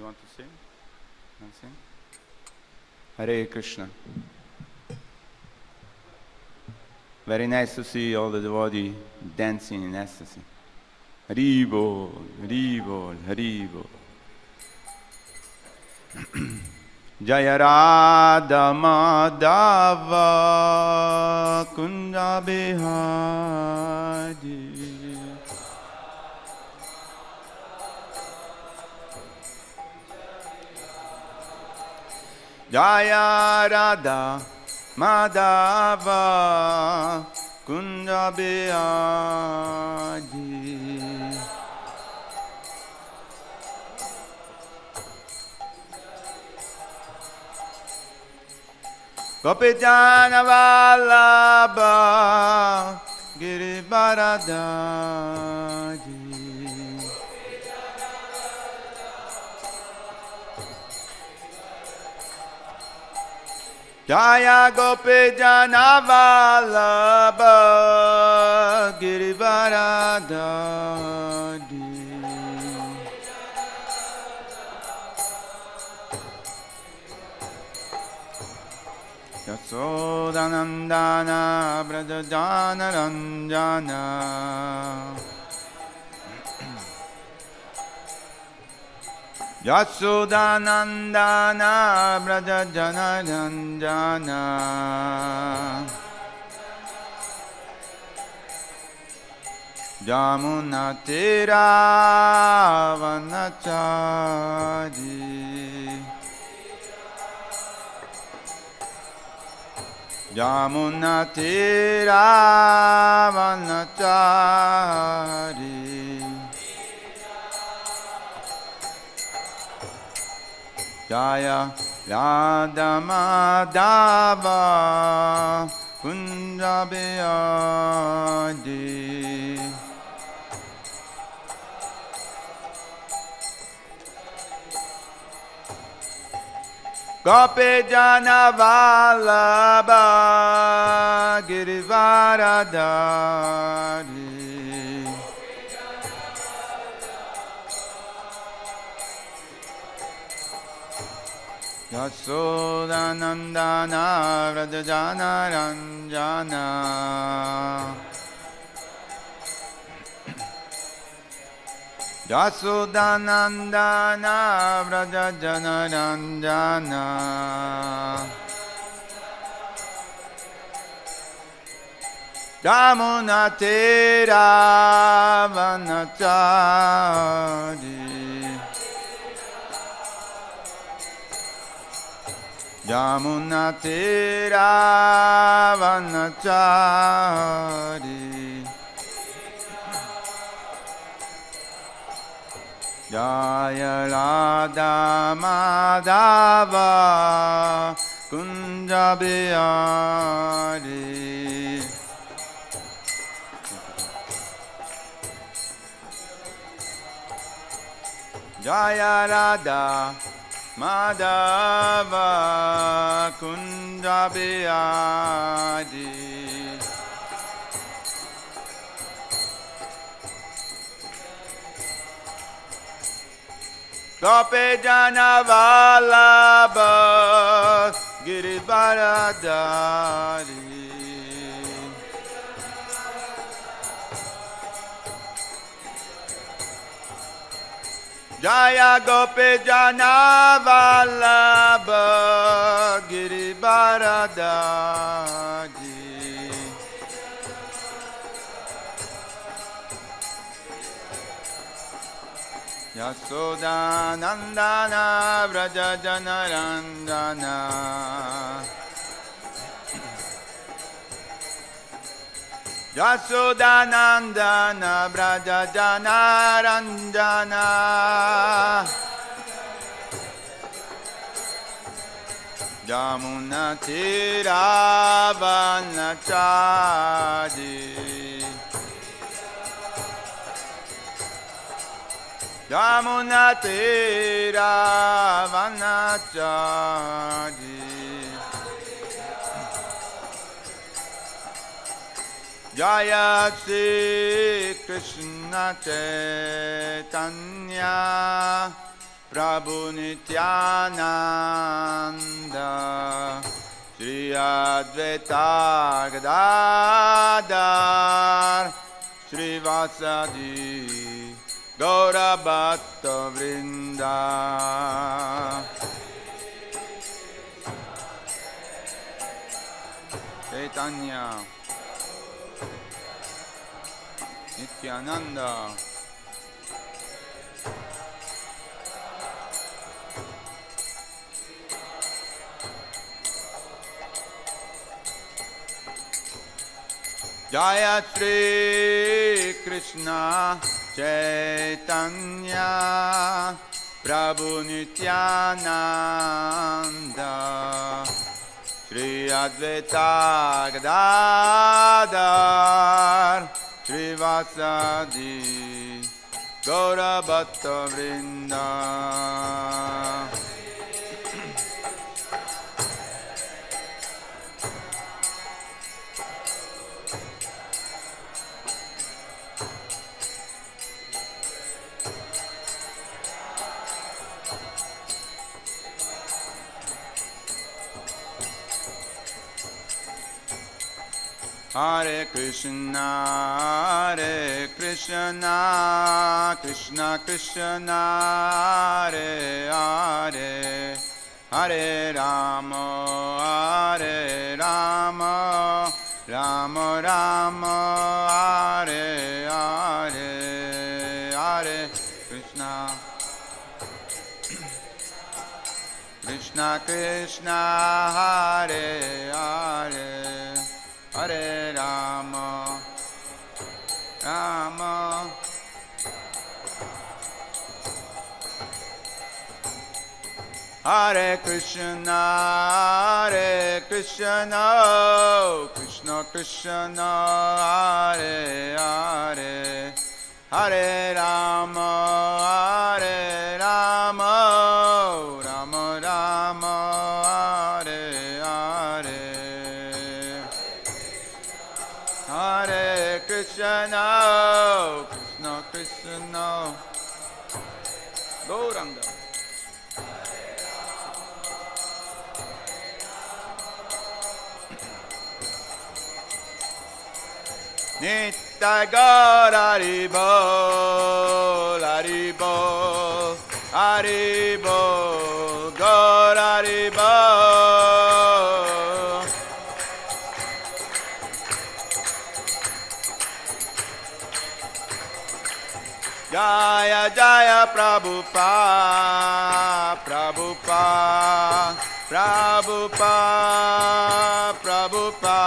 want to sing? Want to sing? Hare Krishna. Very nice to see all the devotees dancing in ecstasy. Hari Bol, Hari Bol, Hari Bol. Jaya Radha Madhava Kunja Bihari. Jaya Radha Madhava Kunja Bihari. Gopijana Vallabha Girivaradari. Jaya Gopijana Vallabha Girivaradari. Yasodanandana Brajajana Ranjana. Yasodanandana Brajajana Ranjana. Jamuna Tira Vanachari. Jamuna Tira Vanachari. Jaya Radha Madhava Kunja Bihari. Gopijana Vallabha Girivaradari. Yasodanandana Vrajajana Ranjana. Yasodanandana Vrajajana Ranjana. Jamuna Tira Vanachari. Jamuna Tira Vanachari. Jaya Radha Madhava Kunja Bihari. Jaya Radha Madhava Kunja Bihari. Gopijana Vallabha Girivaradari. Jaya Gopijana Vallabha Girivaradari. Yasodanandana Vrajajana Ranjana. Yasodanandana Vrajajana Ranjana. Jamuna Tira Vanachari. Jamuna Tira Vanachari. Jaya Shri Krishna Chaitanya Prabhu Nityananda, Shri Advaita Gadadhar, Shri Vasadi, Gaura Bhatta Vrinda. Chaitanya, Nityananda, Jaya Shri Krishna Chaitanya Prabhu Nityananda Shri Advaita Gadadhar Shri Vasadi Gaura Bhatta Vrinda. Hare Krishna, Krishna Krishna, Hare Hare, Hare Rama, Rama Rama, Hare Hare, Hare Krishna, Krishna Krishna, Hare Hare, Hare Rama, Rama, Hare Krishna, Krishna Krishna, Hare Hare, Hare Rama, Rama Rama, Hare Hare, Hare Krishna, Krishna Gauranga. Nitya Gaura Haribol, Haribol, Haribol, Gaura Haribol. Jaya Jaya Prabhupada, Prabhupada, Prabhupada, Prabhupada.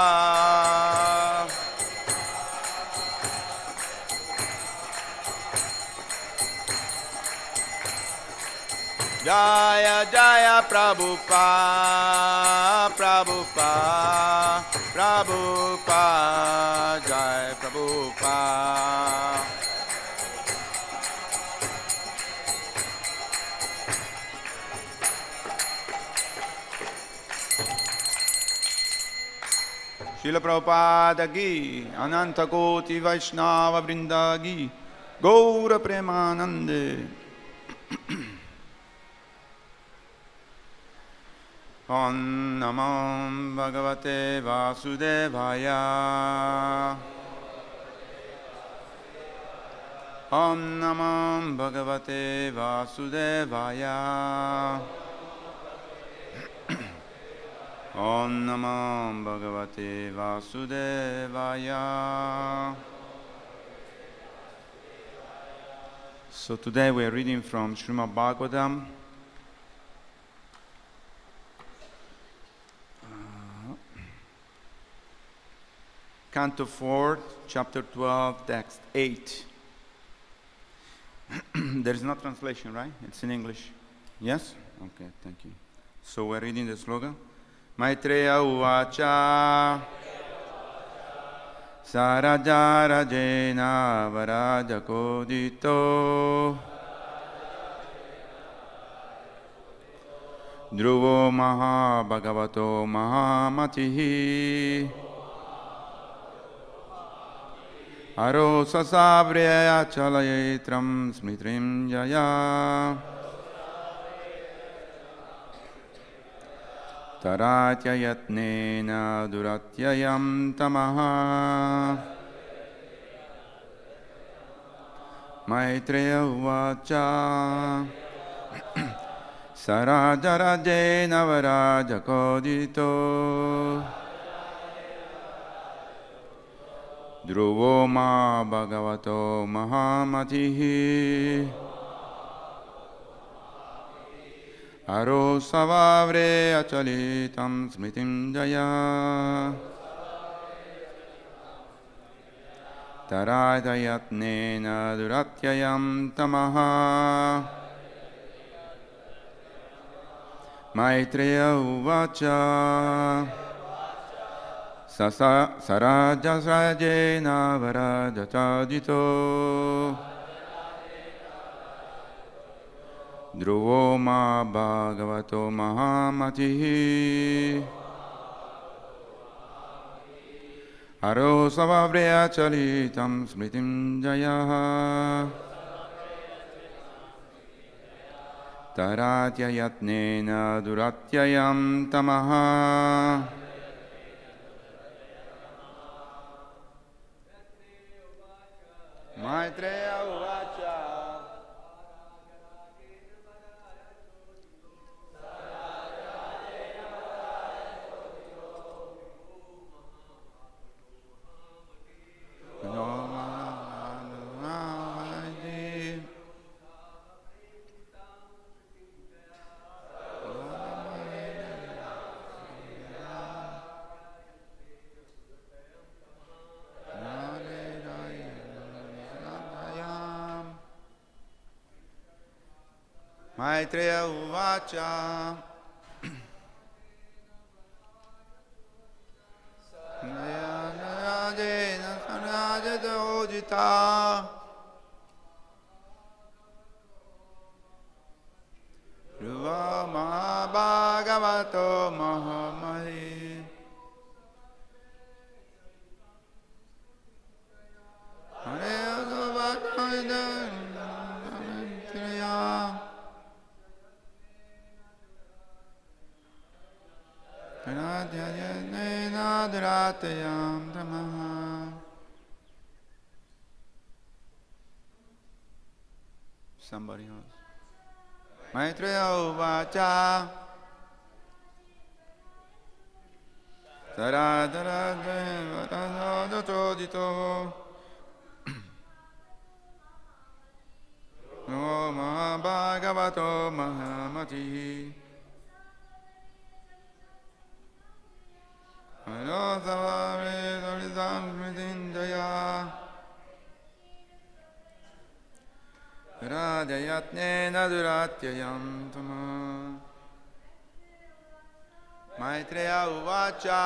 Jaya Jaya Prabhupada, Prabhupada, Prabhupada, Jaya Prabhupada. Srila Prabhupada ki, Ananta Koti Vaishnava Vrinda ki, Gaura Premanande. Om Namo Bhagavate Vasudevaya. Om Namo Bhagavate Vasudevaya. Om Namo Bhagavate Vasudevaya. So today we are reading from Srimad Bhagavatam, Canto 4, Chapter 12, Text 8. There is no translation, right? It's in English. Yes? Okay, thank you. So we're reading the slogan. Maitreya Uvacha Saraja Rajena Varaja Kodito Dhruvo Maha Bhagavato Mahamatihi Aro Sasavrya Chalayetram Smitrim Jaya Taratyayatnena duratyayam tamaha. Maitreya uvacha. Sarajarajena varajakodito. Dhruvo ma bhagavato mahamatihi. Aro savavre achalitam smritim jaya. Taradayatnena duratyayam tamaha. Maitreya uvacha. Sarajasrajena varajachadito. Dhruvo ma bhagavato mahamatihi. Aro savavreya chalitam smritim jaya. Taratyayatnena duratyayam tamaha. Maitreya uvacha. Maitreya uvacha. Nayana sanajadojita. Dhruva ma bhagavato mahamati. Hare Maitreya. Taradhyayatnena duratyayam tamaha. Somebody else. Maitreya uvacha. Saradharajena varajachadito. Namo bhagavato mahamatihi. Aro savavre doritam smritim jaya. Radhayatnena duratyayam tamaha. Maitreya uvacha.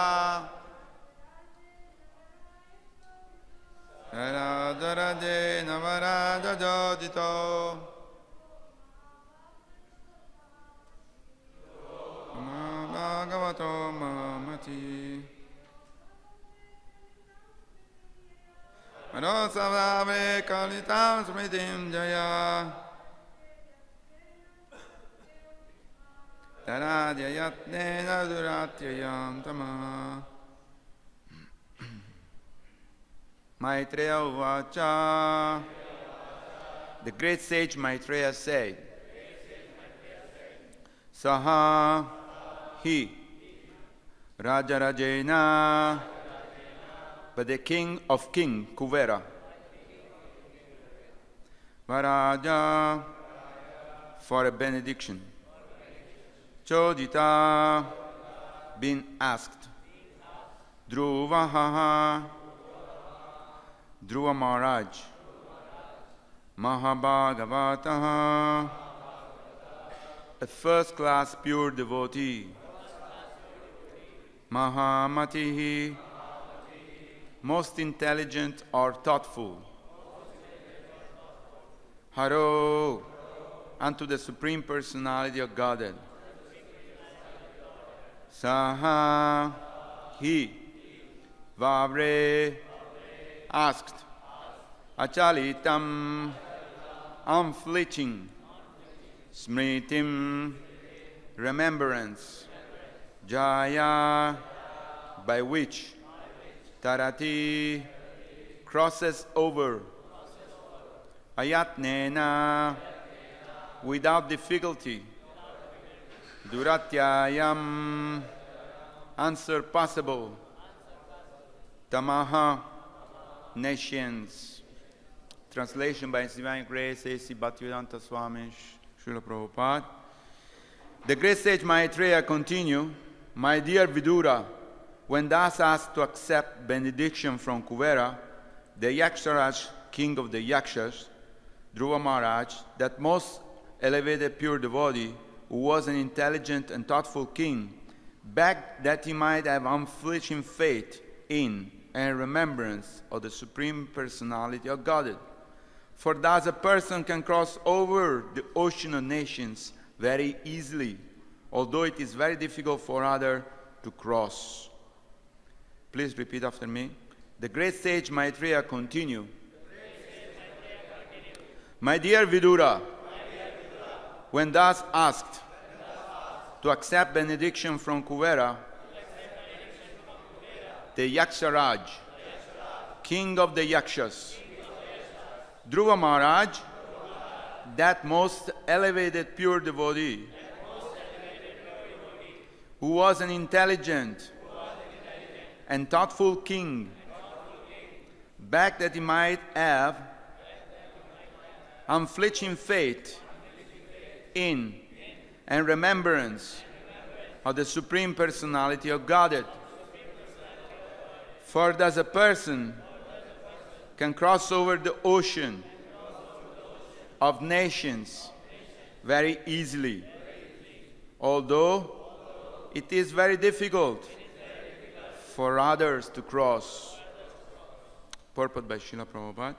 Saradharajena varajachadito. Namo bhagavato mahamatihi. Aro savavre kalitam smritim jaya. Taradhyayatnena duratyayam tamaha. Maitreya uvacha. The great sage Maitreya said, Saha hi Rajarajena, but the king of King Kuvera, Varaja, for a benediction, Chodita, been asked, Dhruvaha, Dhruva Maharaj, Mahabhagavataha, a first-class pure devotee, Mahamatihi, most intelligent or thoughtful, Haro, unto the Supreme Personality of Godhead, Saha, he, Vavre, asked, Achalitam, unflinching, Smritim, remembrance, Jaya, by which Tarati crosses over, Ayatnena, without difficulty, Duratyayam, unsurpassable, Tamaha, nations. Translation by His Divine Grace, A.C. Bhaktivedanta Swami Srila Prabhupada. The great sage Maitreya continue, my dear Vidura, when thus asked to accept benediction from Kuvera, the Yaksharaj, king of the Yakshas, Dhruva Maharaj, that most elevated pure devotee, who was an intelligent and thoughtful king, begged that he might have unflinching faith in and remembrance of the Supreme Personality of Godhead. For thus a person can cross over the ocean of nations very easily, although it is very difficult for others to cross. Please repeat after me. The great sage Maitreya continue. My dear Vidura, when thus asked to accept benediction from Kuvera, the Yaksharaj, king of the Yakshas, Dhruva Maharaj, that most elevated pure devotee, who was an intelligent and thoughtful king, begged that he might have unflinching faith in and remembrance of the Supreme Personality of Godhead. For thus a person can cross over the ocean of nations very easily, although it is very difficult for others to cross. Purport by Srila Prabhupada.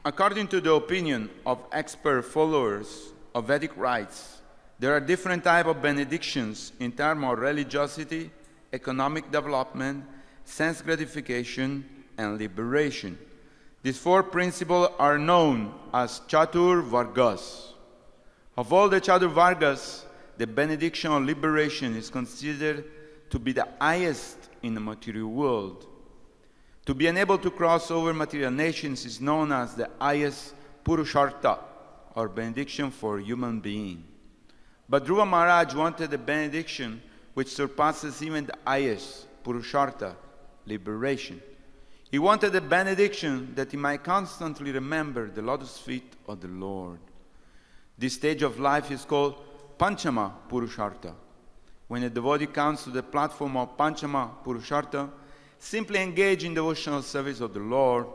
According to the opinion of expert followers of Vedic rites, there are different types of benedictions in terms of religiosity, economic development, sense gratification, and liberation. These four principles are known as Chatur Vargas. Of all the Chatur Vargas, the benediction of liberation is considered to be the highest in the material world. To be unable to cross over material nations is known as the highest Purushartha, or benediction for human being. But Dhruva Maharaj wanted a benediction which surpasses even the highest Purushartha, liberation. He wanted a benediction that he might constantly remember the lotus feet of the Lord. This stage of life is called Panchama Purushartha. When a devotee comes to the platform of Panchama Purushartha, simply engage in devotional service of the Lord,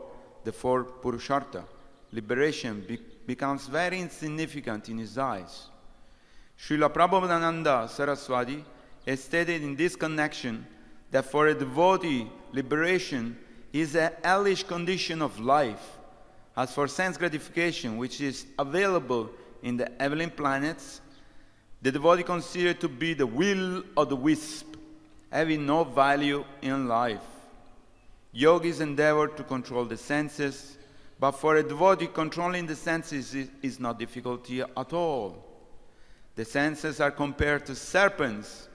the fourth Purushartha. Liberation becomes very insignificant in his eyes. Srila Prabhupada Saraswati has stated in this connection that for a devotee, liberation is a hellish condition of life. As for sense gratification, which is available in the heavenly planets, the devotee considered to be the will of the wisp, having no value in life. Yogis endeavor to control the senses, but for a devotee, controlling the senses is not difficulty at all. The senses are compared to serpents,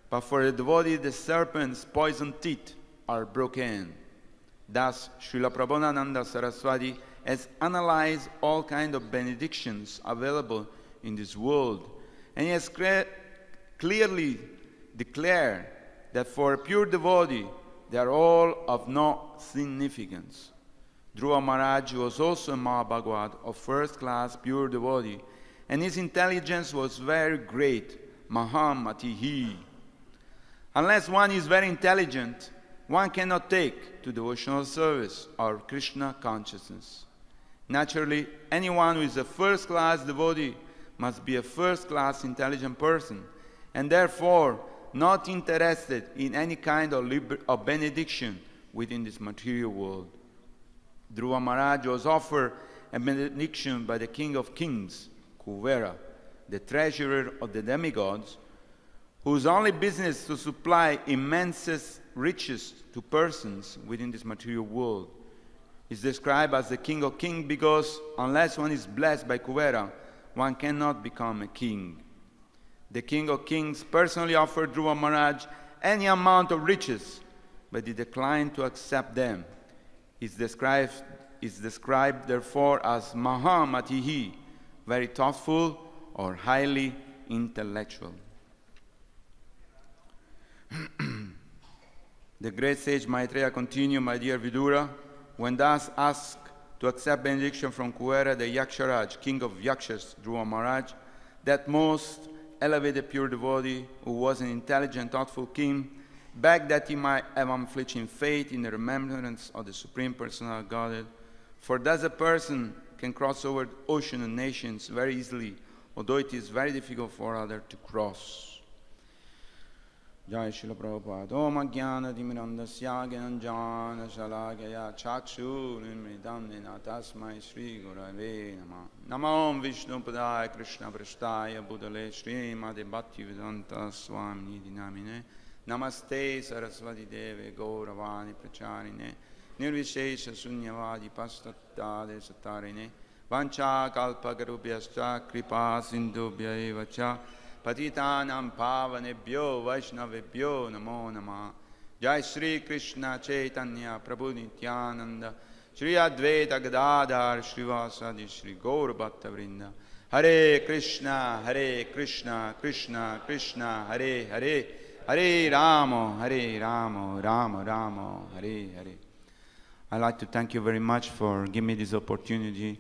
but for a devotee, the serpent's poison teeth are broken. Thus, Srila Prabhupada Saraswati has analyzed all kinds of benedictions available in this world, and he has clearly declared that for a pure devotee, they are all of no significance. Dhruva Maharaj was also a Mahabhagavat of first-class pure devotee, and his intelligence was very great, Mahamatihi. Unless one is very intelligent, one cannot take to devotional service or Krishna consciousness. Naturally, anyone who is a first-class devotee must be a first-class intelligent person, and therefore not interested in any kind of benediction within this material world. Dhruva Maharaj was offered a benediction by the King of Kings, Kuvera, the treasurer of the demigods, whose only business to supply immense riches to persons within this material world. Is described as the King of Kings because unless one is blessed by Kuvera, one cannot become a king. The King of Kings personally offered Dhruva Maharaj any amount of riches, but he declined to accept them. Is described therefore as Mahamatihi, very thoughtful or highly intellectual. The great sage Maitreya continued, my dear Vidura, when thus asked to accept benediction from Kuvera, the Yaksharaj, king of Yakshas, Dhruva Maharaj, that most elevated pure devotee, who was an intelligent, thoughtful king, begged that he might have unflinching faith in the remembrance of the Supreme Personal Godhead, for thus a person can cross over the ocean of nations very easily, although it is very difficult for others to cross. Jai Srila Prabhupada. Om Ajnana Timirandasya Gyananjana Shalakaya Chakshu Nimridam Nina Tasmai Shri Gurave Namah. Namah Om Vishnu Padaya Krishna Prashtaya Budale Shri Made Bhakti Vedanta Swami Dinamine. Namaste Saraswati Deve Gauravani Pracharine. Nirvishesha Sunyavadi Pastatade Satarine. Vancha Kalpa Garubhyascha Kripa Sindhubhya Evacha. Patitanam Pavanebhyo Vaishnavebhyo Namo Namah. Jai Shri Krishna Chaitanya Prabhu Nityananda Shri Advaita Gadadhar Srivasadi Shri Gaur Bhatta Vrinda. Hare Krishna, Krishna Krishna, Hare Hare, Hare Rama, Rama Rama, Hare Hare. I'd like to thank you very much for giving me this opportunity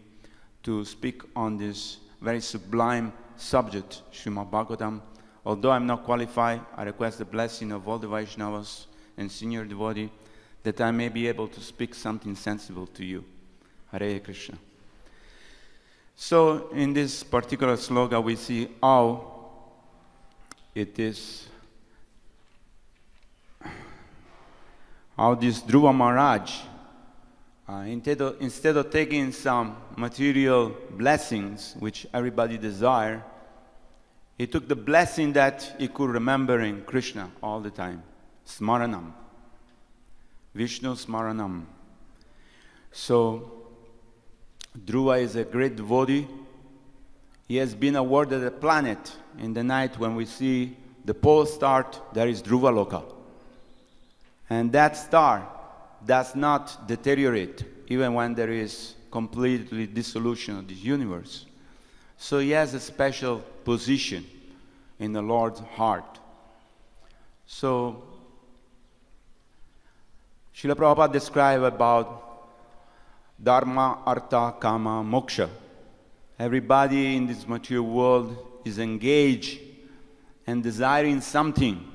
to speak on this very sublime subject, Srimad Bhagavatam. Although I'm not qualified, I request the blessing of all the Vaishnavas and senior devotees that I may be able to speak something sensible to you. Hare Krishna. So, in this particular sloka, we see how it is, how this Dhruva Maharaj, instead of taking some material blessings, which everybody desire, he took the blessing that he could remember in Krishna all the time. Smaranam. Vishnu Smaranam. So, Dhruva is a great devotee. He has been awarded a planet. In the night when we see the pole star, there is Dhruva Loka. And that star does not deteriorate even when there is completely dissolution of this universe. So he has a special position in the Lord's heart. So Srila Prabhupada described about Dharma, Artha, Kama, Moksha. Everybody in this material world is engaged and desiring something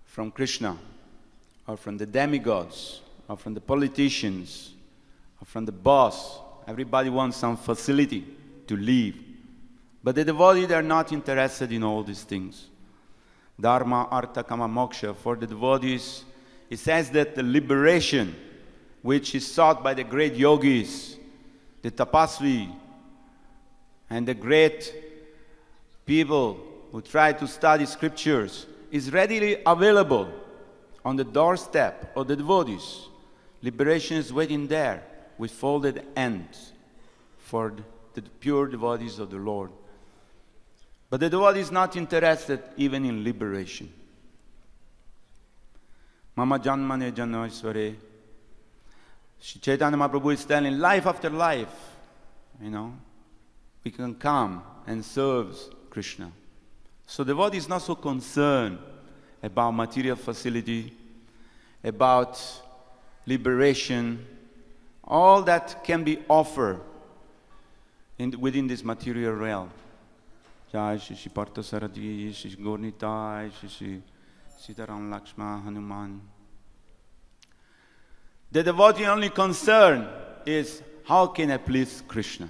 from Krishna, or from the demigods, or from the politicians, or from the boss. Everybody wants some facility to live. But the devotees are not interested in all these things. Dharma, Artha, Kama, Moksha. For the devotees, it says that the liberation which is sought by the great yogis, the tapasvi, and the great people who try to study scriptures, is readily available on the doorstep of the devotees. Liberation is waiting there with folded hands for the pure devotees of the Lord. But the devotee is not interested even in liberation. Mama Janmane Janoisware. Chaitanya Mahaprabhu is telling, life after life, we can come and serve Krishna. So the devotee is not so concerned about material facility, about liberation, all that can be offered within this material realm. Jai Shri Partha Sarati, Shri Gornitai, Shri Sitaram Lakshma Hanuman. The devotee only concern is, how can I please Krishna?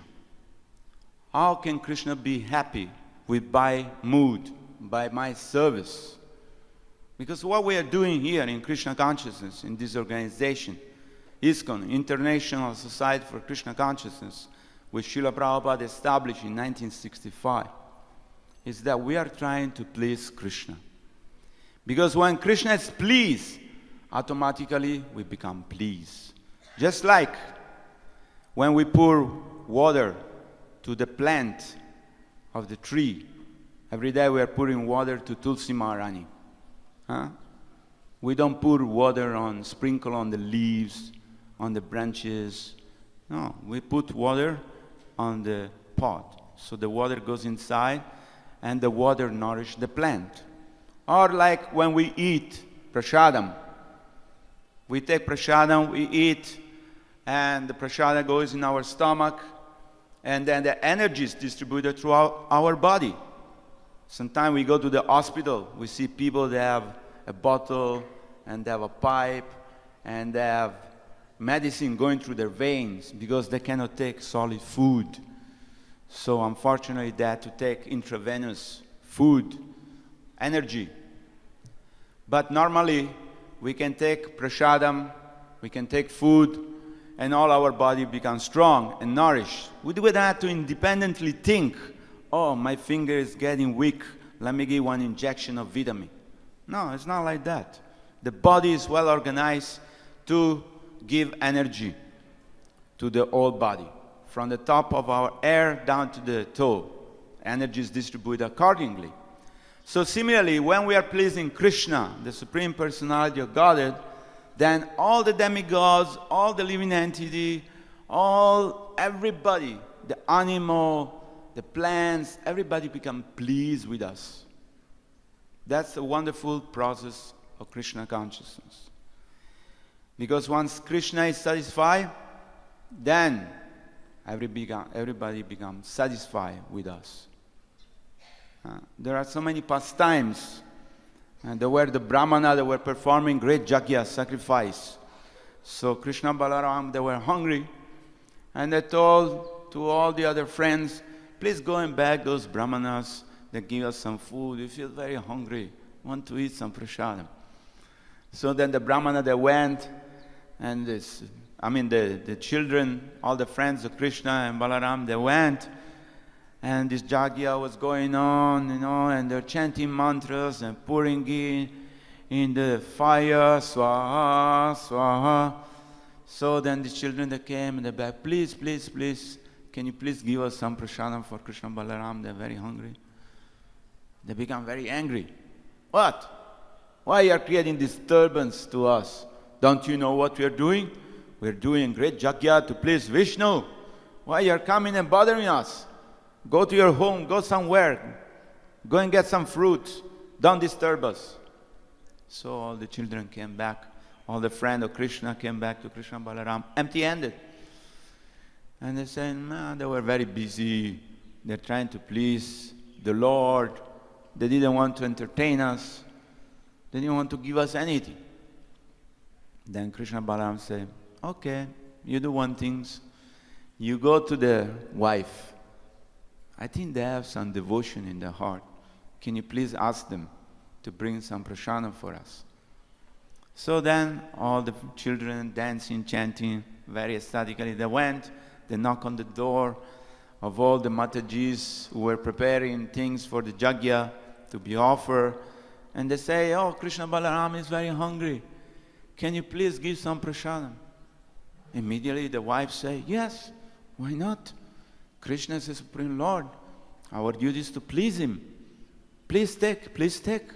How can Krishna be happy with my mood, by my service? Because what we are doing here in Krishna Consciousness, in this organization, ISKCON, International Society for Krishna Consciousness, which Srila Prabhupada established in 1965, is that we are trying to please Krishna. Because when Krishna is pleased, automatically we become pleased. Just like when we pour water to the plant of the tree, Every day we are pouring water to Tulsi Maharani. Huh? We don't pour water sprinkle on the leaves, on the branches. No, we put water on the pot. So the water goes inside and the water nourishes the plant. Or like when we eat prasadam. We take prasadam, we eat, and the prasadam goes in our stomach, and then the energy is distributed throughout our body. Sometimes we go to the hospital, we see people that have a bottle, and they have a pipe, and they have medicine going through their veins because they cannot take solid food. So unfortunately they have to take intravenous food, energy. But normally we can take prasadam, we can take food, and all our body becomes strong and nourished. We do that to independently think, oh, my finger is getting weak, let me give one injection of vitamin. No, it's not like that. The body is well organized to give energy to the whole body. From the top of our hair down to the toe, energy is distributed accordingly. So similarly, when we are pleasing Krishna, the Supreme Personality of Godhead, then all the demigods, all the living entity, everybody, the animal, the plants, everybody become pleased with us. That's a wonderful process of Krishna consciousness. Because once Krishna is satisfied, then everybody becomes satisfied with us. There are so many pastimes. There were the Brahmana that were performing great yajna, sacrifice. So Krishna Balaram, they were hungry, and they told to all the other friends, please go and beg those Brahmanas that give us some food. We feel very hungry, want to eat some prasadam. So then the Brahmana, they went, and the children, all the friends of Krishna and Balaram, they went, and this yajna was going on, and they're chanting mantras and pouring in the fire, swaha, swaha. So then the children, they came and they begged, please, please, please, can you please give us some prasadam for Krishna and Balaram? They're very hungry. They become very angry. What? Why are you creating disturbance to us? Don't you know what we are doing? We're doing great yajna to please Vishnu. Why are you coming and bothering us? Go to your home, go somewhere. Go and get some fruit. Don't disturb us. So all the children came back. All the friends of Krishna came back to Krishna and Balaram, empty-handed. And they said, man, they were very busy. They're trying to please the Lord. They didn't want to entertain us. They didn't want to give us anything. Then Krishna and Balaram said, okay, you do one thing. You go to the wife. I think they have some devotion in their heart. Can you please ask them to bring some prasadam for us? So then all the children dancing, chanting, very ecstatically, they went, they knocked on the door of all the Matajis who were preparing things for the yajna to be offered. And they say, oh, Krishna Balaram is very hungry. Can you please give some prasadam? Immediately the wife say, yes, why not? Krishna is the Supreme Lord. Our duty is to please Him. Please take, please take.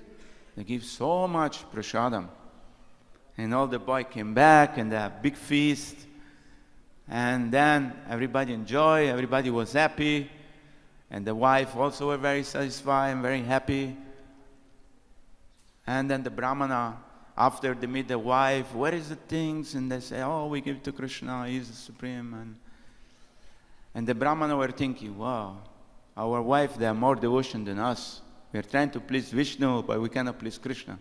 They give so much prasadam. And all the boys came back and they had a big feast. And then everybody enjoyed, everybody was happy. And the wife also were very satisfied and very happy. And then the Brahmana, after they meet the wife, where is the things? And they say, oh, we give to Krishna, He is the Supreme. And the Brahmana were thinking, wow, our wife, they have more devotion than us. We are trying to please Vishnu, but we cannot please Krishna.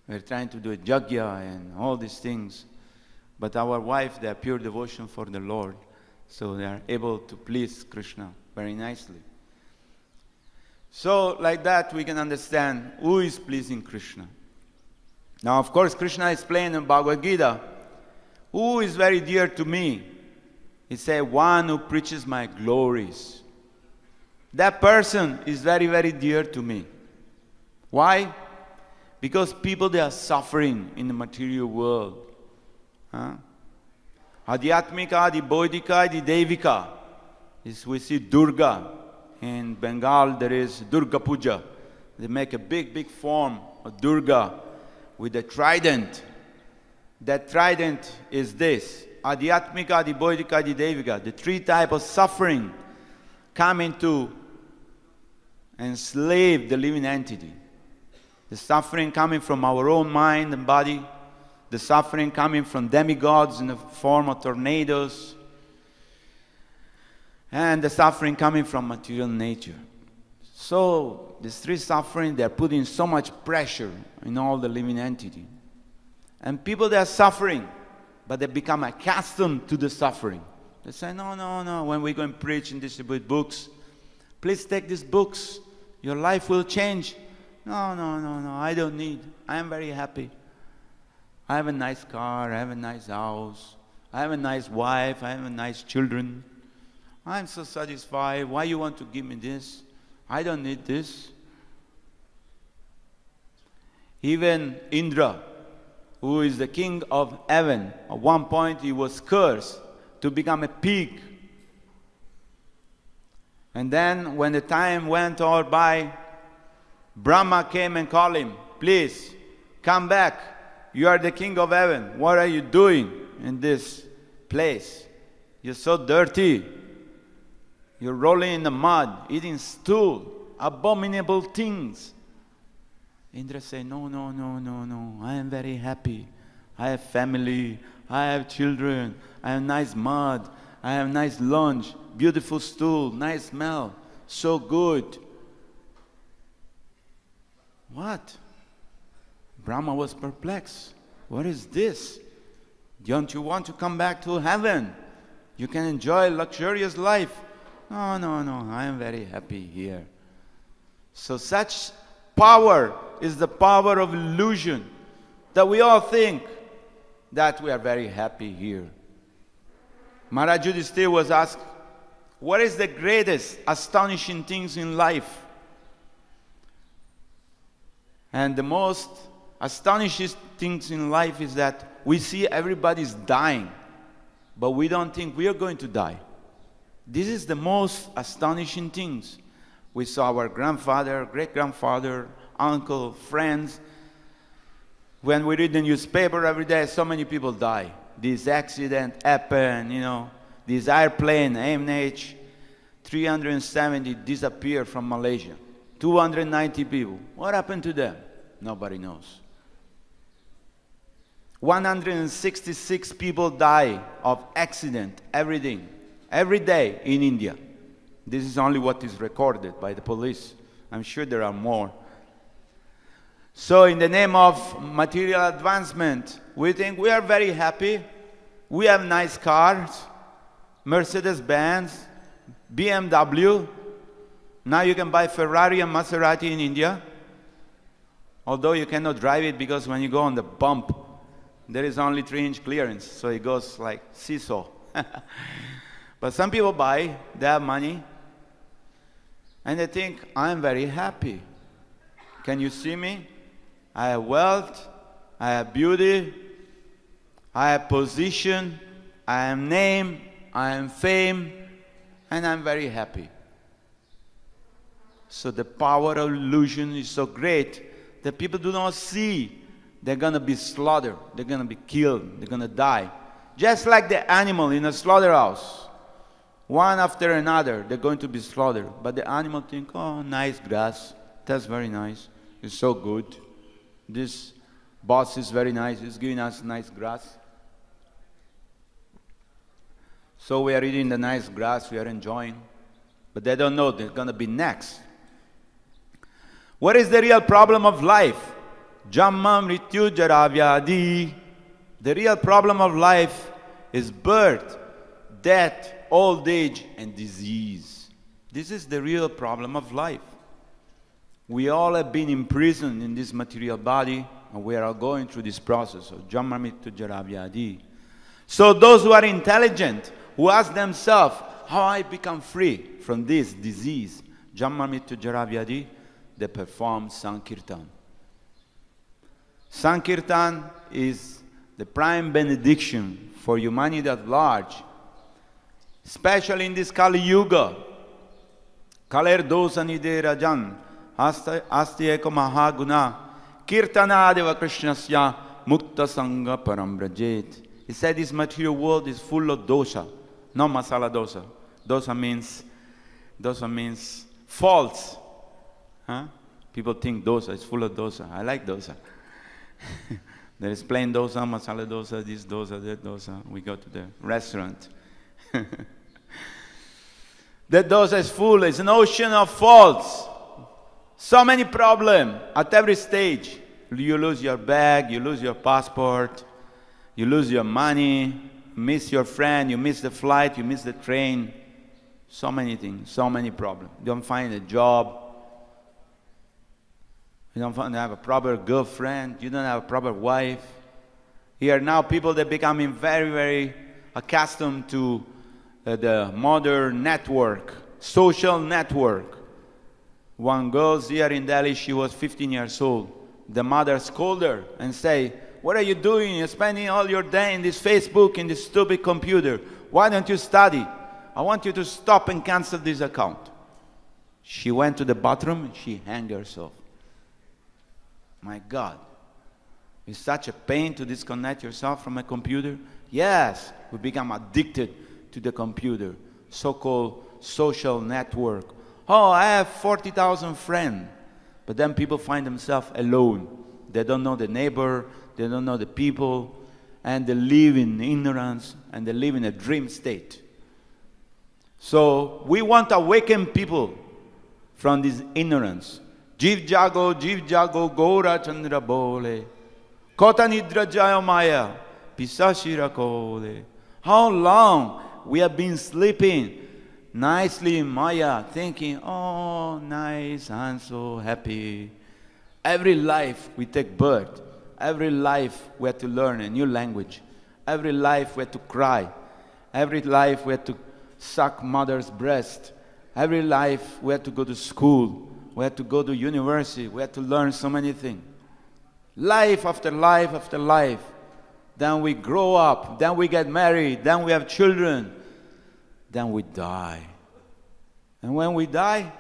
We are trying to do a yajna and all these things. But our wife, they have pure devotion for the Lord. So they are able to please Krishna very nicely. So like that, we can understand who is pleasing Krishna. Now, of course, Krishna explained in Bhagavad Gita, who is very dear to me? He said, one who preaches my glories. That person is very, very dear to me. Why? Because people, they are suffering in the material world. Adhyatmika, Adi Bodhika, Adi Devika. We see Durga in Bengal there is Durga Puja. They make a big, big form of Durga with a trident. That trident is this: Adhyatmika, Adibodhika, Adidevika. The three types of suffering coming to enslave the living entity. The suffering coming from our own mind and body. The suffering coming from demigods in the form of tornadoes. And the suffering coming from material nature. So, these three suffering, they're putting so much pressure in all the living entity. And people, they're suffering, but they become accustomed to the suffering. They say, no, no, no, when we go and preach and distribute books, please take these books. Your life will change. No, no, no, no, I don't need. I am very happy. I have a nice car, I have a nice house, I have a nice wife, I have nice children. I'm so satisfied. Why you want to give me this? I don't need this. Even Indra, who is the king of heaven, at one point he was cursed to become a pig. And then when the time went all by, Brahma came and called him, please, come back. You are the king of heaven. What are you doing in this place? You're so dirty. You're rolling in the mud, eating stool, abominable things. Indra said, no, no, no, no, no. I am very happy. I have family. I have children. I have nice mud. I have nice lunch. Beautiful stool. Nice smell. So good. What? Brahma was perplexed. What is this? Don't you want to come back to heaven? You can enjoy luxurious life. No, no, no, I am very happy here. So such power is the power of illusion, that we all think that we are very happy here. Maharaj Yudhishthira was asked, what is the greatest astonishing things in life? And the most astonishing things in life is that we see everybody's dying, but we don't think we are going to die. This is the most astonishing things. We saw our grandfather, great-grandfather, uncle, friends. When we read the newspaper every day, so many people die. This accident happened, you know. This airplane, AMH 370, disappeared from Malaysia. 290 people. What happened to them? Nobody knows. 166 people die of accident every day in India. This is only what is recorded by the police. I'm sure there are more. So in the name of material advancement, we think we are very happy. We have nice cars, Mercedes-Benz, BMW. Now you can buy Ferrari and Maserati in India. Although you cannot drive it because when you go on the bump, there is only 3-inch clearance. So it goes like seesaw. But some people buy, they have money, and they think, I'm very happy. Can you see me? I have wealth, I have beauty, I have position, I have name, I am fame, and I'm very happy. So the power of illusion is so great that people do not see they're going to be slaughtered, they're going to be killed, they're going to die. Just like the animal in a slaughterhouse. One after another, they're going to be slaughtered. But the animal think, oh, nice grass. That's very nice. It's so good. This boss is very nice. He's giving us nice grass. So we are eating the nice grass. We are enjoying. But they don't know they're going to be next. What is the real problem of life? Jamma mrityu jara vyadi. The real problem of life is birth, death, old age, and disease. This is the real problem of life. We all have been imprisoned in this material body, and we are all going through this process of Jamma mrityu jara vyadi. So those who are intelligent, who ask themselves, how I become free from this disease, Jamma mrityu jara vyadi, they perform Sankirtan. Sankirtan is the prime benediction for humanity at large, especially in this Kali Yuga. Kaler dosa nide rajan, asti eko mahaguna, kirtanadeva krishnasya, mukta sangha parambrajet. He said this material world is full of dosa, not masala dosa. Dosa means faults. Huh? People think dosa is full of dosa. I like dosa. There is plain dosa, masala dosa, this dosa, that dosa. We go to the restaurant. That dosa is full. It's an ocean of faults. So many problems at every stage. You lose your bag, you lose your passport, you lose your money, you miss your friend, you miss the flight, you miss the train. So many things, so many problems. You don't find a job. You don't have a proper girlfriend. You don't have a proper wife. Here now people that becoming very, very accustomed to the modern network, social network. One girl here in Delhi, she was 15 years old. The mother scolded her and say, "What are you doing? You're spending all your day in this Facebook, in this stupid computer. Why don't you study? I want you to stop and cancel this account." She went to the bathroom and she hanged herself. My God, it's such a pain to disconnect yourself from a computer. Yes, we become addicted to the computer, so-called social network. Oh, I have 40,000 friends. But then people find themselves alone. They don't know the neighbor, they don't know the people, and they live in ignorance, and they live in a dream state. So we want to awaken people from this ignorance. Jiv jago, gora chandra bole. Kota nidra jaya maya, pisashira kole. How long we have been sleeping nicely in Maya, thinking, oh, nice, I'm so happy. Every life we take birth. Every life we have to learn a new language. Every life we have to cry. Every life we have to suck mother's breast. Every life we have to go to school. We have to go to university. We have to learn so many things. Life after life after life. Then we grow up. Then we get married. Then we have children. Then we die. And when we die,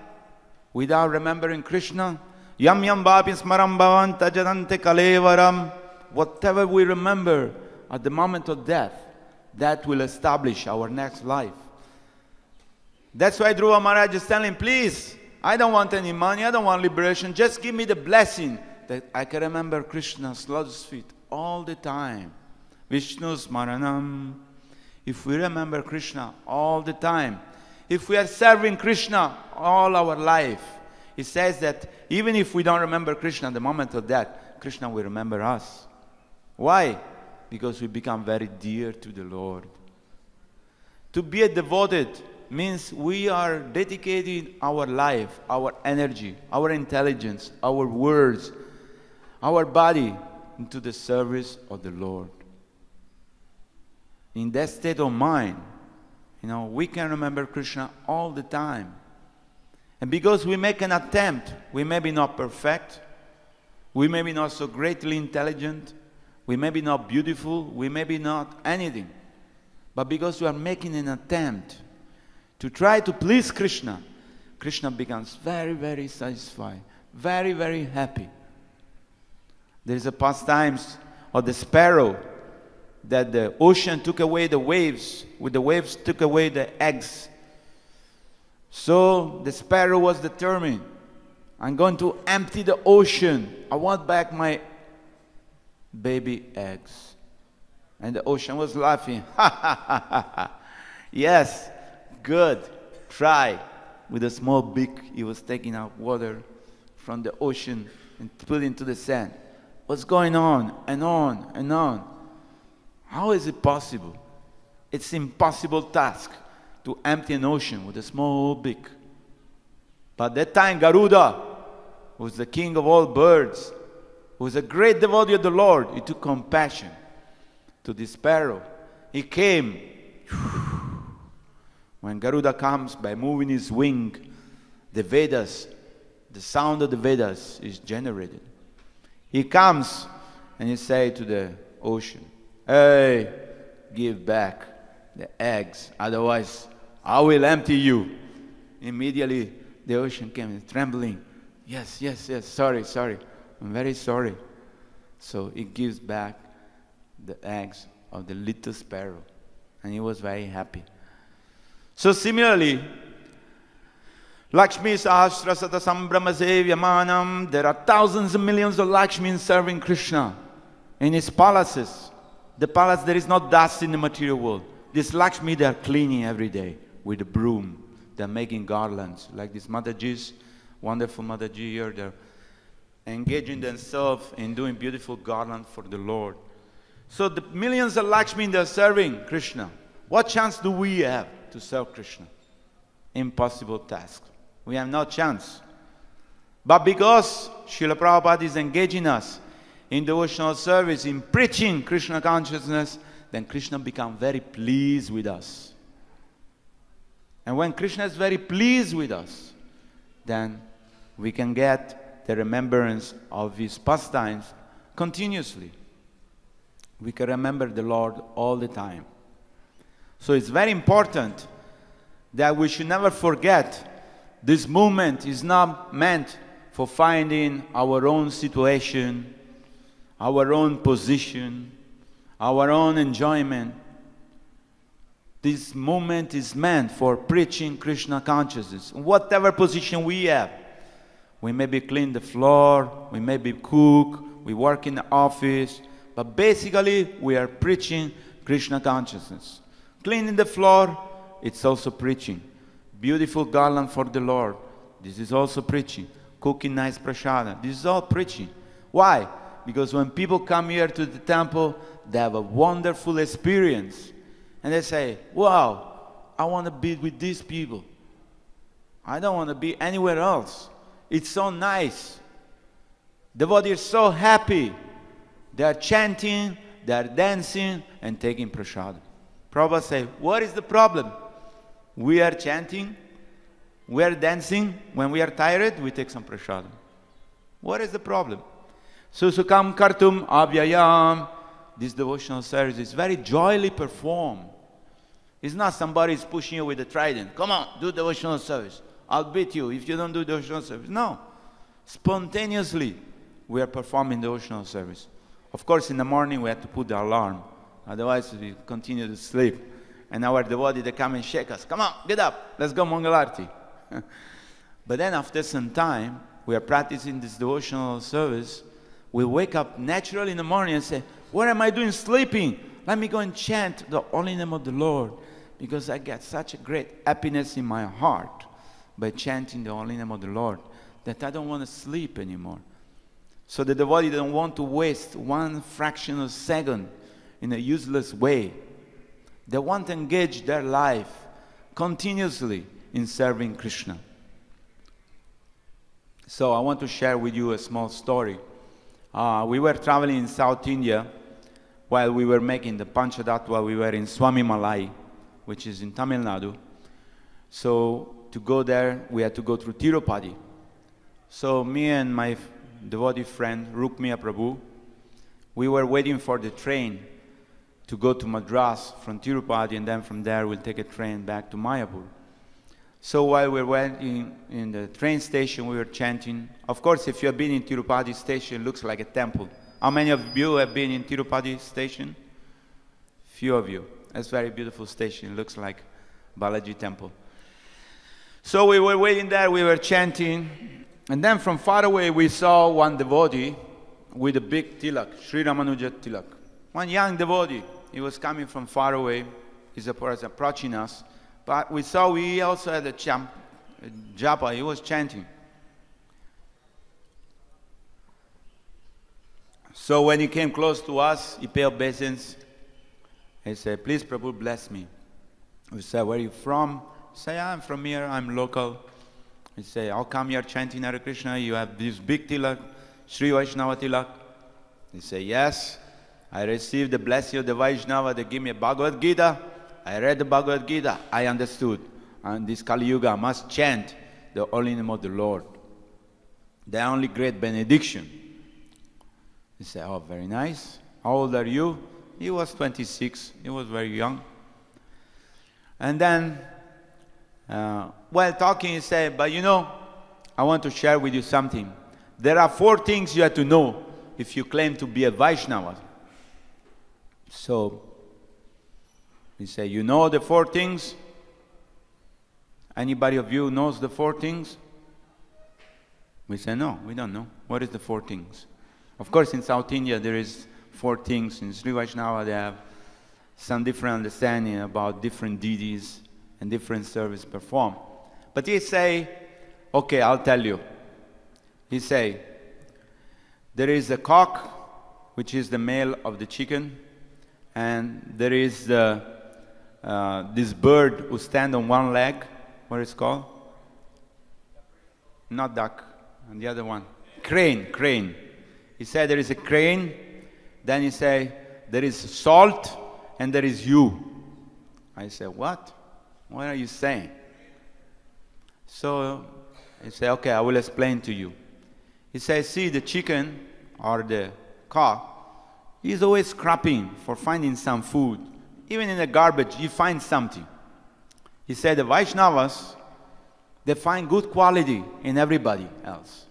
without remembering Krishna, yam yam bhapi smaram bhavan tajadante kalevaram, whatever we remember at the moment of death, that will establish our next life. That's why Dhruva Maharaj is telling, please, I don't want any money, I don't want liberation, just give me the blessing that I can remember Krishna's lotus feet all the time. Vishnu Smaranam. If we remember Krishna all the time, if we are serving Krishna all our life, it says that even if we don't remember Krishna at the moment of death, Krishna will remember us. Why? Because we become very dear to the Lord. To be a devoted means we are dedicating our life, our energy, our intelligence, our words, our body into the service of the Lord. In that state of mind, we can remember Krishna all the time. And because we make an attempt, we may be not perfect, we may be not so greatly intelligent, we may be not beautiful, we may be not anything. But because we are making an attempt to try to please Krishna, Krishna becomes very, very satisfied, very, very happy. There is a pastime of the sparrow, that the ocean took away the waves, with the waves took away the eggs. So the sparrow was determined, I'm going to empty the ocean. I want back my baby eggs. And the ocean was laughing. Ha ha ha ha ha. Yes, good. Try. With a small beak, he was taking out water from the ocean and put it into the sand. What's going on and on and on? How is it possible? It's an impossible task to empty an ocean with a small beak. But that time, Garuda, who was the king of all birds, who was a great devotee of the Lord, he took compassion to the sparrow. He came. When Garuda comes by moving his wing, the Vedas, the sound of the Vedas is generated. He comes and he says to the ocean, hey, give back the eggs, otherwise I will empty you. Immediately the ocean came trembling. Yes, yes, yes, sorry, sorry. I'm very sorry. So it gives back the eggs of the little sparrow. And he was very happy. So similarly, Lakshmi Sahasrasata Sambrahma Sevyamanam, there are thousands and millions of Lakshmis serving Krishna in his palaces. The palace, there is no dust in the material world. This Lakshmi, they are cleaning every day with a broom. They're making garlands, like this Mataji's, wonderful Mataji here. They're engaging themselves in doing beautiful garlands for the Lord. So the millions of Lakshmi, they're serving Krishna. What chance do we have to serve Krishna? Impossible task. We have no chance. But because Srila Prabhupada is engaging us in devotional service, in preaching Krishna consciousness, then Krishna becomes very pleased with us. And when Krishna is very pleased with us, then we can get the remembrance of his pastimes continuously. We can remember the Lord all the time. So it's very important that we should never forget this movement is not meant for finding our own situation, our own position, our own enjoyment. This movement is meant for preaching Krishna consciousness. Whatever position we have, we maybe clean the floor, we maybe cook, we work in the office, but basically we are preaching Krishna consciousness. Cleaning the floor, it's also preaching. Beautiful garland for the Lord, this is also preaching. Cooking nice prasada, this is all preaching. Why? Because when people come here to the temple, they have a wonderful experience. And they say, wow, I want to be with these people. I don't want to be anywhere else. It's so nice. The body is so happy. They are chanting, they are dancing, and taking prasada. Prabhupada say, what is the problem? We are chanting, we are dancing. When we are tired, we take some prasada. What is the problem? Susukam kartum abhyayam. This devotional service is very joyfully performed. It's not somebody is pushing you with a trident. Come on, do devotional service. I'll beat you if you don't do devotional service. No. Spontaneously, we are performing devotional service. Of course, in the morning, we have to put the alarm. Otherwise, we continue to sleep. And our devotee, they come and shake us. Come on, get up. Let's go Mangalarti. But then after some time, we are practicing this devotional service. We wake up naturally in the morning and say, what am I doing sleeping? Let me go and chant the holy name of the Lord, because I get such a great happiness in my heart by chanting the holy name of the Lord that I don't want to sleep anymore. So the devotee don't want to waste one fraction of a second in a useless way. They want to engage their life continuously in serving Krishna. So I want to share with you a small story. We were traveling in South India while we were making the Panchadattva. We were in Swami Malai, which is in Tamil Nadu. So to go there, we had to go through Tirupati. So me and my devotee friend, Rukmiya Prabhu, we were waiting for the train to go to Madras from Tirupati, and then from there we'll take a train back to Mayapur. So while we were waiting in the train station, we were chanting. Of course, if you have been in Tirupati station, it looks like a temple. How many of you have been in Tirupati station? Few of you. It's a very beautiful station. It looks like Balaji temple. So we were waiting there, we were chanting, and then from far away we saw one devotee with a big tilak, Sri Ramanuja tilak. One young devotee. He was coming from far away. He's approaching us. But we saw he also had a japa. He was chanting. So when he came close to us, he paid obeisance. He said, please, Prabhu, bless me. We said, where are you from? He said, I'm from here. I'm local. He said, how come you're chanting Hare Krishna? You have this big tilak, Sri Vaishnava tilak. He said, yes. I received the blessing of the Vaishnava. They give me a Bhagavad Gita. I read the Bhagavad Gita. I understood. And this Kali Yuga must chant the holy name of the Lord. The only great benediction. He said, oh, very nice. How old are you? He was 26. He was very young. And then, while talking, he said, but you know, I want to share with you something. There are 4 things you have to know if you claim to be a Vaishnava. So, we say, you know the 4 things? Anybody of you knows the 4 things? We say, no, we don't know. What is the 4 things? Of course, in South India, there is 4 things. In Sri Vaishnava, they have some different understanding about different deities and different service performed. But he say, okay, I'll tell you. He say, there is a cock, which is the male of the chicken, and there is this bird who stand on one leg. What is it called? Not duck, and the other one. Crane. He said there is a crane, then he say there is salt and there is you. I said, what? What are you saying? So he said, okay, I will explain to you. He says, see, the chicken or the cock, he's always scrapping for finding some food. Even in the garbage, you find something. He said the Vaishnavas, they find good quality in everybody else.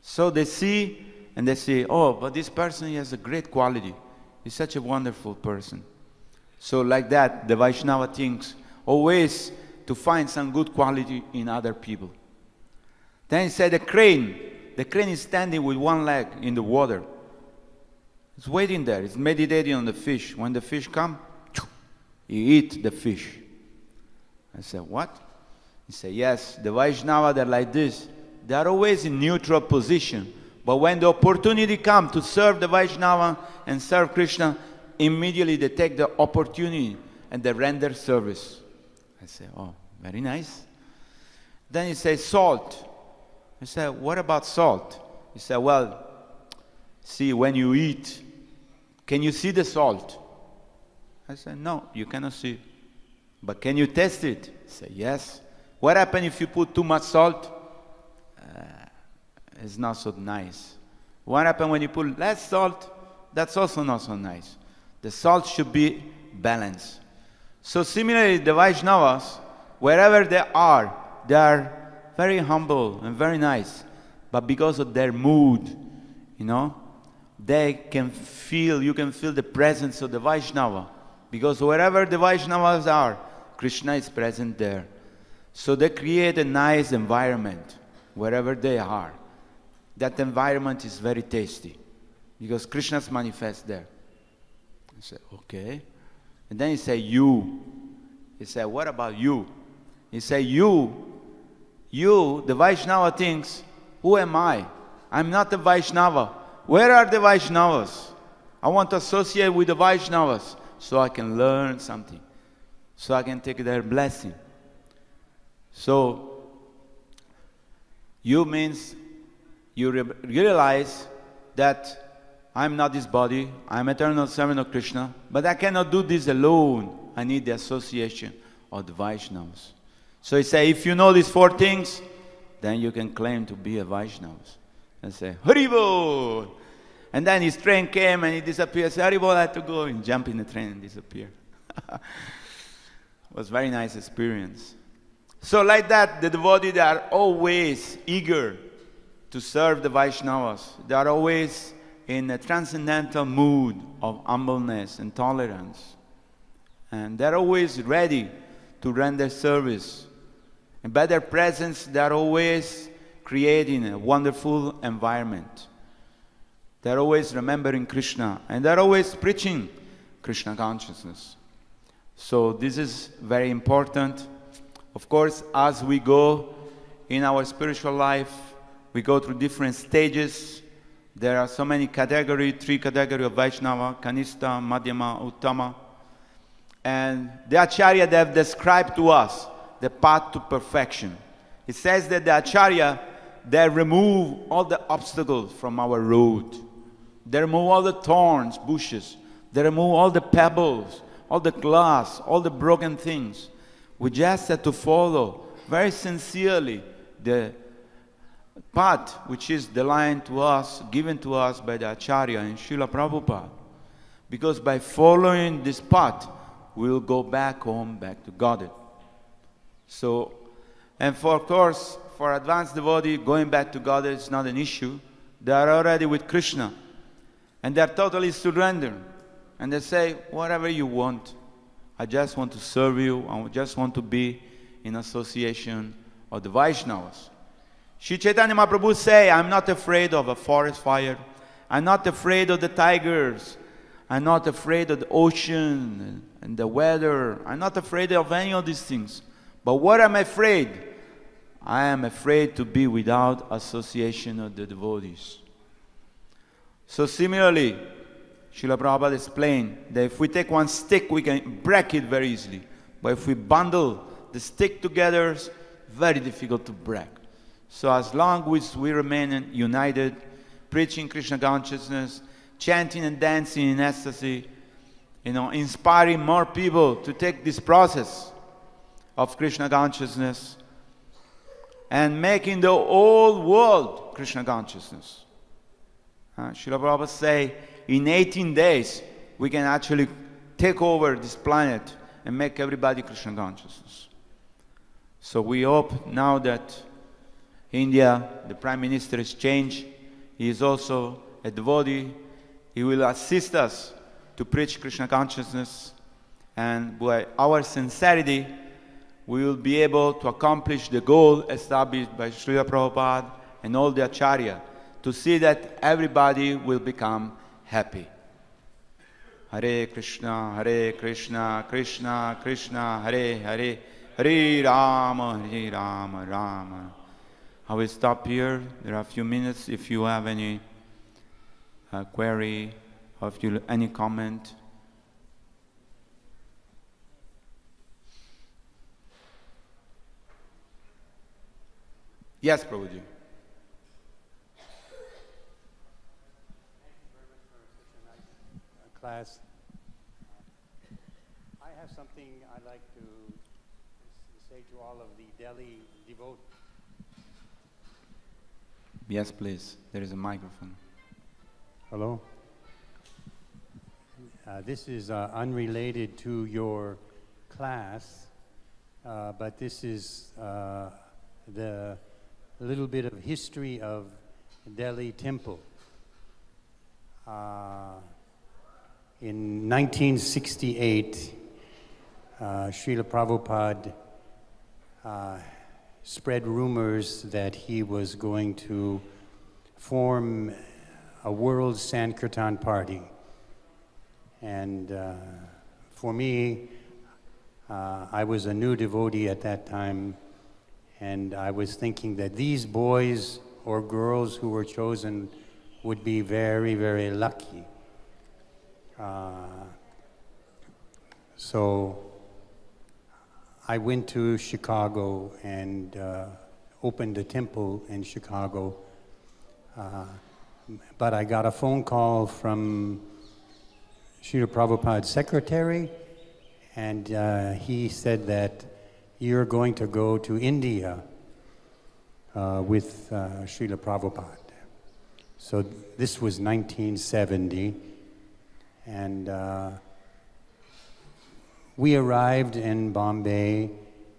So they see and they say, oh, but this person, he has a great quality. He's such a wonderful person. So like that, the Vaishnava thinks always to find some good quality in other people. Then he said the crane is standing with one leg in the water. It's waiting there, it's meditating on the fish. When the fish come, he eat the fish. I said, what? He said, yes, the Vaishnava, they're like this. They are always in neutral position. But when the opportunity comes to serve the Vaishnava and serve Krishna, immediately they take the opportunity and they render service. I said, oh, very nice. Then he says, salt. I said, what about salt? He said, well, see, when you eat, can you see the salt? I said, no, you cannot see. But can you taste it? He said, yes. What happens if you put too much salt? It's not so nice. What happens when you put less salt? That's also not so nice. The salt should be balanced. So similarly, the Vaishnavas, wherever they are very humble and very nice. But because of their mood, you know, they can feel, you can feel the presence of the Vaishnava. Because wherever the Vaishnavas are, Krishna is present there. So they create a nice environment wherever they are. That environment is very tasty because Krishna's manifest there. I said, okay. And then he said, you. He said, what about you? He said, you, the Vaishnava thinks, who am I? I'm not a Vaishnava. Where are the Vaishnavas? I want to associate with the Vaishnavas so I can learn something, so I can take their blessing. So, you means you realize that I'm not this body, I'm eternal servant of Krishna, but I cannot do this alone. I need the association of the Vaishnavas. So he said, if you know these 4 things, then you can claim to be a Vaishnava. And say, Haribol! And then his train came and he disappeared. Say, Haribol, I had to go and jump in the train and disappear. It was a very nice experience. So like that, the devotees, they are always eager to serve the Vaishnavas. They are always in a transcendental mood of humbleness and tolerance. And they're always ready to render service. And by their presence, they're always creating a wonderful environment. They're always remembering Krishna. And they're always preaching Krishna consciousness. So this is very important. Of course, as we go in our spiritual life, we go through different stages. There are so many categories, 3 categories of Vaishnava, Kanishta, Madhyama, Uttama. And the Acharya, they have described to us the path to perfection. It says that the Acharya, they remove all the obstacles from our road. They remove all the thorns, bushes. They remove all the pebbles, all the glass, all the broken things. We just have to follow very sincerely the path which is the line to us, given to us by the Acharya and Srila Prabhupada. Because by following this path, we will go back home, back to Godhead. So, and of course, for advanced devotee, going back to God is not an issue. They are already with Krishna. And they are totally surrendered. And they say, whatever you want. I just want to serve you. I just want to be in association of the Vaishnavas. Sri Chaitanya Mahaprabhu say, I'm not afraid of a forest fire. I'm not afraid of the tigers. I'm not afraid of the ocean and the weather. I'm not afraid of any of these things. But what am I afraid? I am afraid to be without association of the devotees. So similarly, Srila Prabhupada explained that if we take one stick, we can break it very easily. But if we bundle the stick together, it's very difficult to break. So as long as we remain united, preaching Krishna consciousness, chanting and dancing in ecstasy, inspiring more people to take this process of Krishna consciousness and making the whole world Krishna consciousness. Srila Prabhupada say, in 18 days, we can actually take over this planet and make everybody Krishna consciousness. So we hope now that India, the Prime Minister has changed. He is also a devotee. He will assist us to preach Krishna consciousness. And by our sincerity, we will be able to accomplish the goal established by Srila Prabhupada and all the Acharya, to see that everybody will become happy. Hare Krishna, Krishna Krishna, Hare Hare, Hare Rama, Rama. I will stop here. There are a few minutes if you have any query or if you any comment. Yes, Prabhuji. Class. I have something I'd like to say to all of the Delhi devotees. Yes, please. There is a microphone. Hello. This is unrelated to your class, but this is the little bit of history of Delhi Temple. In 1968, Srila Prabhupada spread rumors that he was going to form a world Sankirtan party. And for me, I was a new devotee at that time, and I was thinking that these boys or girls who were chosen would be very, very lucky. So I went to Chicago and opened a temple in Chicago, but I got a phone call from Srila Prabhupada's secretary, and he said that you're going to go to India with Srila Prabhupada. So this was 1970. And we arrived in Bombay.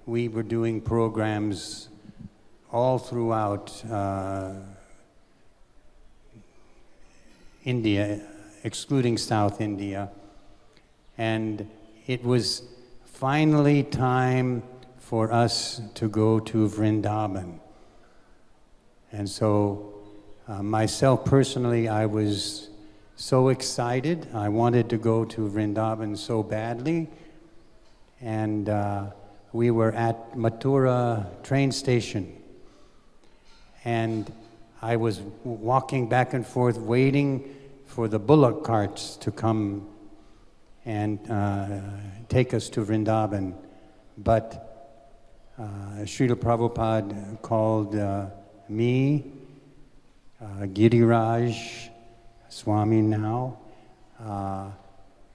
We were doing programs all throughout India, excluding South India. And it was finally time for us to go to Vrindavan. And so myself personally, I was so excited. I wanted to go to Vrindavan so badly. And we were at Mathura train station. And I was walking back and forth waiting for the bullock carts to come and take us to Vrindavan. But Srila Prabhupada called me, Giriraj Swami now,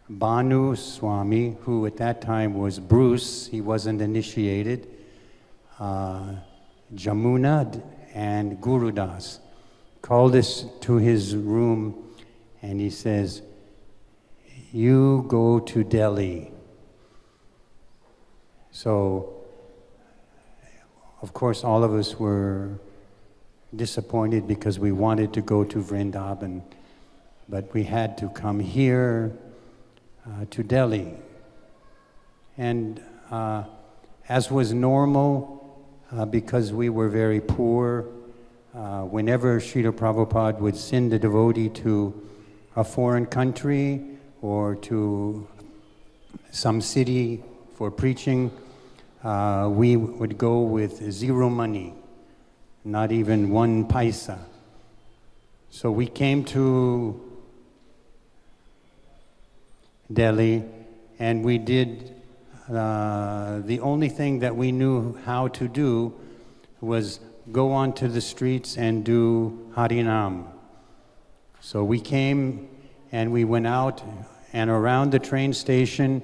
Banu Swami, who at that time was Bruce, he wasn't initiated, Jamuna and Gurudas, called us to his room and he says, you go to Delhi. So of course, all of us were disappointed because we wanted to go to Vrindavan, but we had to come here to Delhi. And as was normal, because we were very poor, whenever Srila Prabhupada would send a devotee to a foreign country or to some city for preaching, we would go with 0 money, not even 1 paisa. So we came to Delhi, and we did the only thing that we knew how to do was go onto the streets and do Harinam. So we came and we went out and around the train station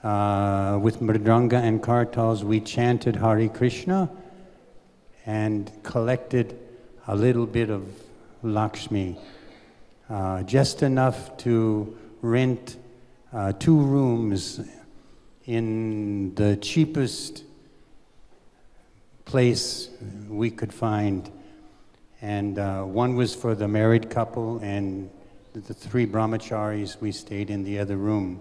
with mridanga and kartals, we chanted Hare Krishna and collected a little bit of Lakshmi, just enough to rent 2 rooms in the cheapest place we could find. And one was for the married couple, and the 3 brahmacharis, we stayed in the other room.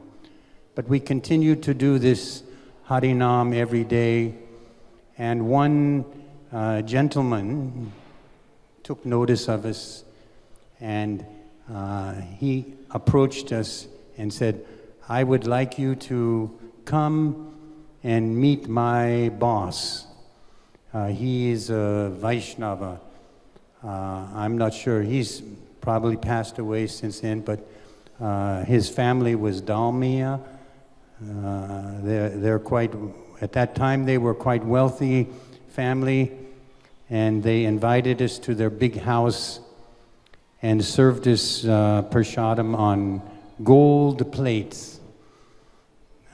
But we continued to do this Harinam every day, and one gentleman took notice of us, and he approached us and said, "I would like you to come and meet my boss. He is a Vaishnava. I'm not sure, he's probably passed away since then, but his family was Dalmia. They're quite, at that time they were quite wealthy family, and they invited us to their big house and served us prashadam on gold plates.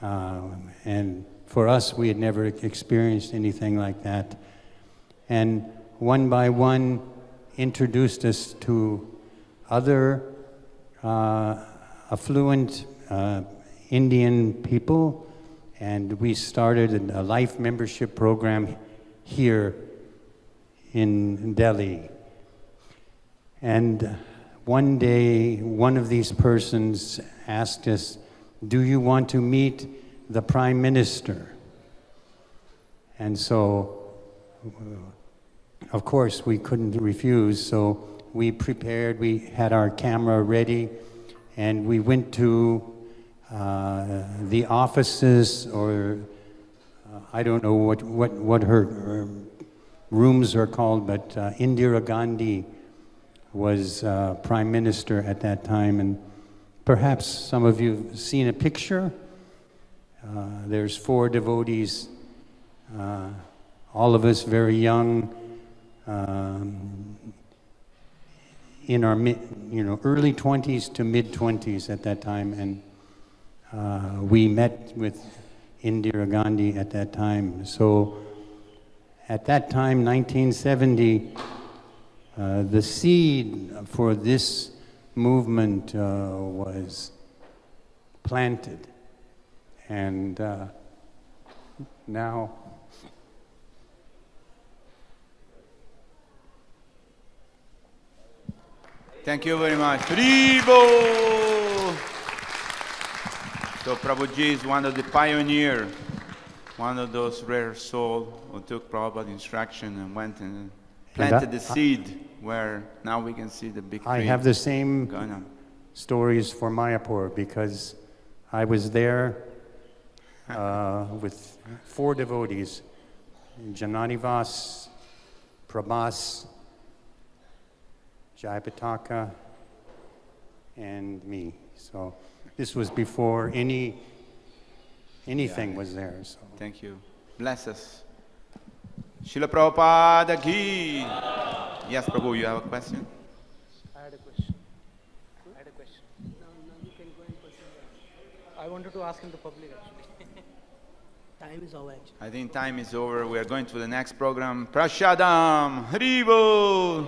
And for us, we had never experienced anything like that. And one by one introduced us to other affluent Indian people, and we started a life membership program here in Delhi. And one day, one of these persons asked us, "Do you want to meet the Prime Minister?" And so, of course, we couldn't refuse, so we prepared, we had our camera ready, and we went to the offices, or I don't know what her rooms are called, but Indira Gandhi was Prime Minister at that time, and perhaps some of you have seen a picture. There's 4 devotees, all of us very young, in our early 20s to mid 20s at that time, and we met with Indira Gandhi at that time. So at that time, 1970, the seed for this movement was planted, and now thank you very much. Haribo! So Prabhuji is one of the pioneers, one of those rare souls who took Prabhupada's instruction and went and planted the seed where now we can see the big tree. I have the same stories for Mayapur, because I was there with 4 devotees, Jananivas, Prabhas, Jayapataka, and me. So this was before anything was there. So. Thank you. Bless us. Srila Prabhupada ki. Yes, Prabhu, you have a question? I had a question. No, you can go in person. I wanted to ask in the public actually. Time is over actually. I think time is over. We are going to the next program. Prashadam. Haribo.